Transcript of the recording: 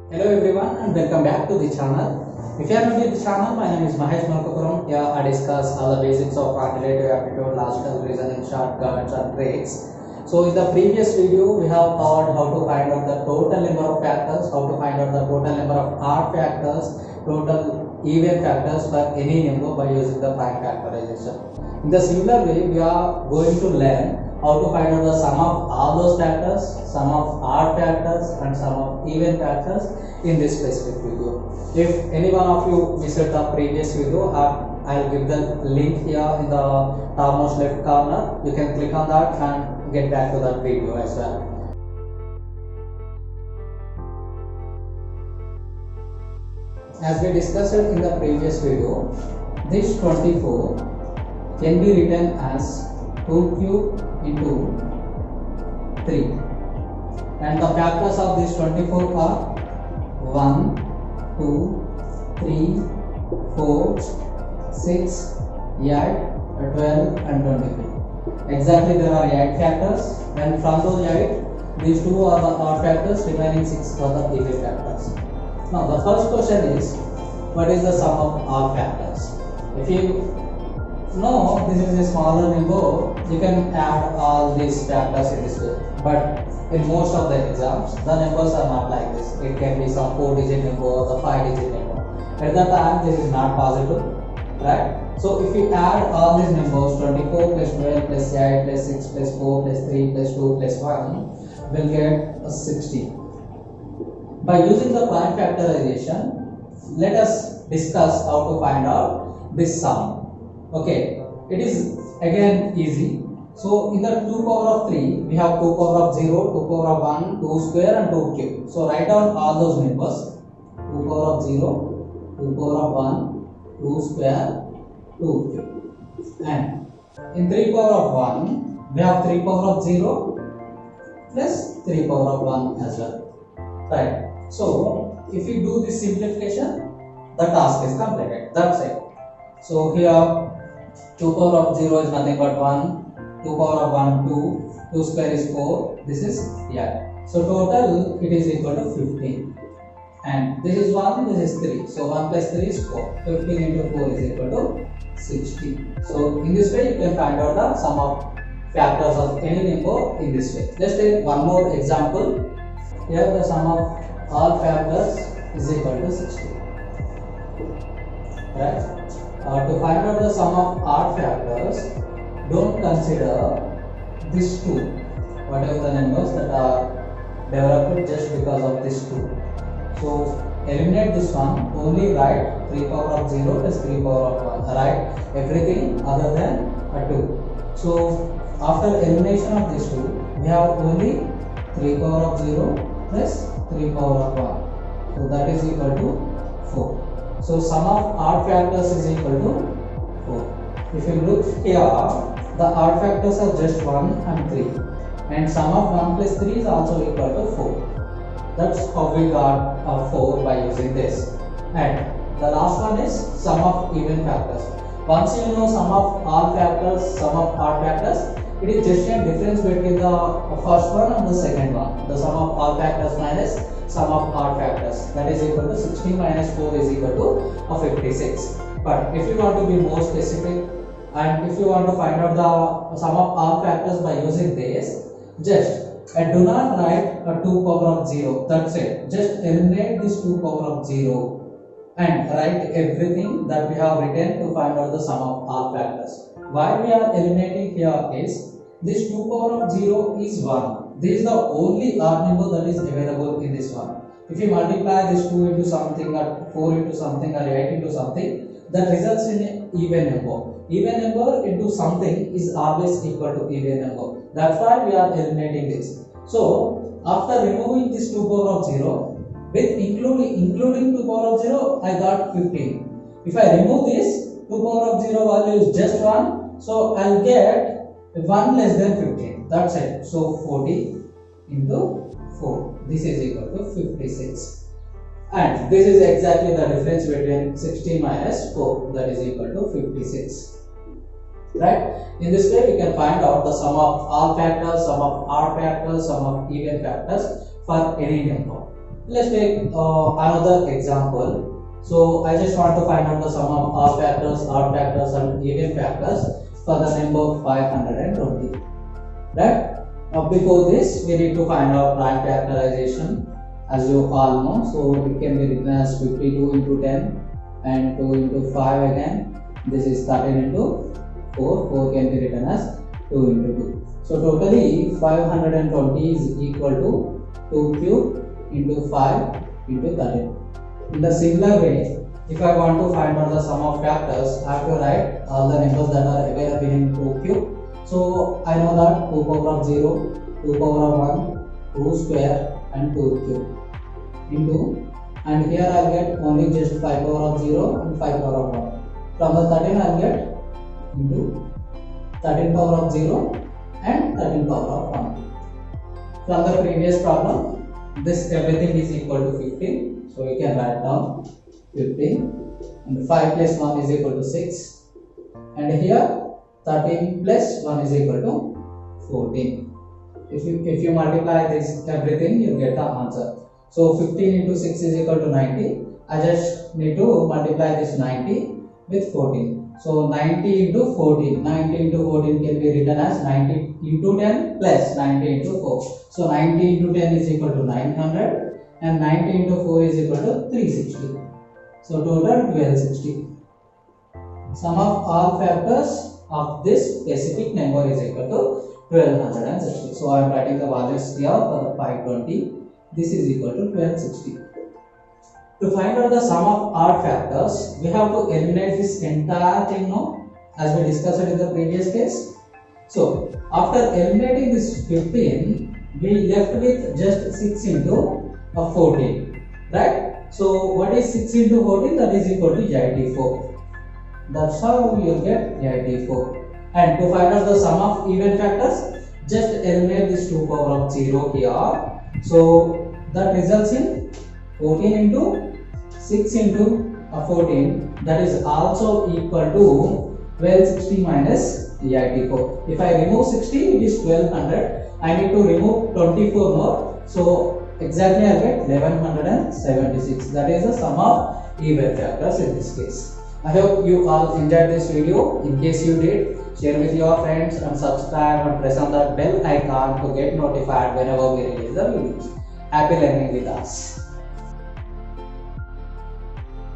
Hello everyone and welcome back to the channel. If you are new to the channel, my name is Mahesh Malkapuram. Here I discuss all the basics of quantitative aptitude, logical reasoning, shortcuts and tricks. So in the previous video, we have covered how to find out the total number of factors, how to find out the total number of odd factors, total even factors for any number by using the prime factorization. In the similar way, we are going to learn how to find out the sum of all those factors, sum of odd factors and sum of even factors in this specific video. If any one of you missed the previous video, I'll give the link here in the topmost left corner. You can click on that and get back to that video as well. As we discussed in the previous video, this 24 can be written as 2 cube into 3, and the factors of this 24 are 1, 2, 3, 4, 6, 8, 12 and 23. Exactly there are 8 factors, and from those 8, these 2 are the odd factors, remaining 6 are the even factors. Now the first question is, what is the sum of odd factors? If you know this is a smaller number, you can add all these factors in this way. But in most of the exams, the numbers are not like this. It can be some 4-digit number or the 5-digit number. At that time, this is not possible, right? So if you add all these numbers, 24 plus 12 plus 8 plus 6 plus 4 plus 3 plus 2 plus 1, will get a 60. By using the prime factorization, let us discuss how to find out this sum. Okay, it is again easy. So in the 2 power of 3, we have 2 power of 0, 2 power of 1, 2 square and 2 cube. So write down all those numbers. 2 power of 0, 2 power of 1, 2 square, 2 cube. And in 3 power of 1, we have 3 power of 0 plus 3 power of 1 as well. Right. So if you do this simplification, the task is completed. That's it. So here 2 power of 0 is nothing but 1, 2 power of 1, 2, 2 square is 4, this is 8. So total it is equal to 15. And this is 1, this is 3. So 1 plus 3 is 4. 15 into 4 is equal to 60. So in this way you can find out the sum of factors of any number in this way. Let's take one more example. Here the sum of all factors is equal to 60. Right? To find out the sum of odd factors, don't consider these 2, whatever the numbers that are developed just because of this 2. So eliminate this one, only write 3 power of 0 plus 3 power of 1. Write everything other than a 2. So after elimination of this 2, we have only 3 power of 0 plus 3 power of 1. So that is equal to 4. So sum of odd factors is equal to 4. If you look here, the odd factors are just 1 and 3, and sum of 1 plus 3 is also equal to 4. That's how we got a 4 by using this. And the last one is sum of even factors. Once you know sum of all factors, sum of odd factors, it is just a difference between the first one and the second one. The sum of all factors minus sum of odd factors, that is equal to 16 minus 4 is equal to 56. But if you want to be more specific, and if you want to find out the sum of all factors by using this, just do not write a 2 power of 0. That's it. Just eliminate this 2 power of 0 and write everything that we have written to find out the sum of all factors. Why we are eliminating here is this 2 power of 0 is 1. This is the only odd number that is available in this one. If you multiply this 2 into something or 4 into something or 8 into something, that results in an even number. Even number into something is always equal to even number. That's why we are eliminating this. So after removing this 2 power of 0, with including 2 power of 0, I got 15. If I remove this, 2 power of 0 value is just 1. So I'll get 1 less than 15. That's it. So 40 into 4. This is equal to 56. And this is exactly the difference between 16 minus 4, that is equal to 56. Right? In this way, we can find out the sum of all factors, sum of odd factors, sum of even factors for any number. Let's take another example. So I just want to find out the sum of odd factors and even factors for the number 520. Right? Now before this, we need to find out prime factorization, as you all know. So it can be written as 52 into 10 and 2 into 5 again. This is 13 into 4. 4 can be written as 2 into 2. So totally 520 is equal to 2 cube into 5 into 13. In the similar way, if I want to find out the sum of factors, I have to write all the numbers that are available in 2 cube. So I know that 2 power of 0, 2 power of 1, 2 square and 2 cube into, and here I will get only just 5 power of 0 and 5 power of 1. From the 13 I will get into 13 power of 0 and 13 power of 1. From the previous problem, this everything is equal to 15. So we can write down 15 and 5 plus 1 is equal to 6, and here 13 plus 1 is equal to 14. If you multiply this everything, you get the answer. So 15 into 6 is equal to 90. I just need to multiply this 90 with 14. So 90 into 14. 90 into 14 can be written as 90 into 10 plus 90 into 4. So 90 into 10 is equal to 900 and 90 into 4 is equal to 360. So total 1260. Sum of all factors of this specific number is equal to 1260. So I am writing the values here for the 520. This is equal to 1260. To find out the sum of odd factors, we have to eliminate this entire thing now, as we discussed in the previous case. So after eliminating this 15, we left with just 6 into 14, right? So what is 6 into 14? That is equal to 84. That's how you get 84. And to find out the sum of even factors, just eliminate this 2 power of 0 here. So that results in 14 into 6 into 14, that is also equal to 1260 minus 84. If I remove 60, it is 1200. I need to remove 24 more. So exactly I get 1176. That is the sum of even factors in this case. I hope you all enjoyed this video. In case you did, share with your friends and subscribe and press on that bell icon to get notified whenever we release the videos. Happy learning with us.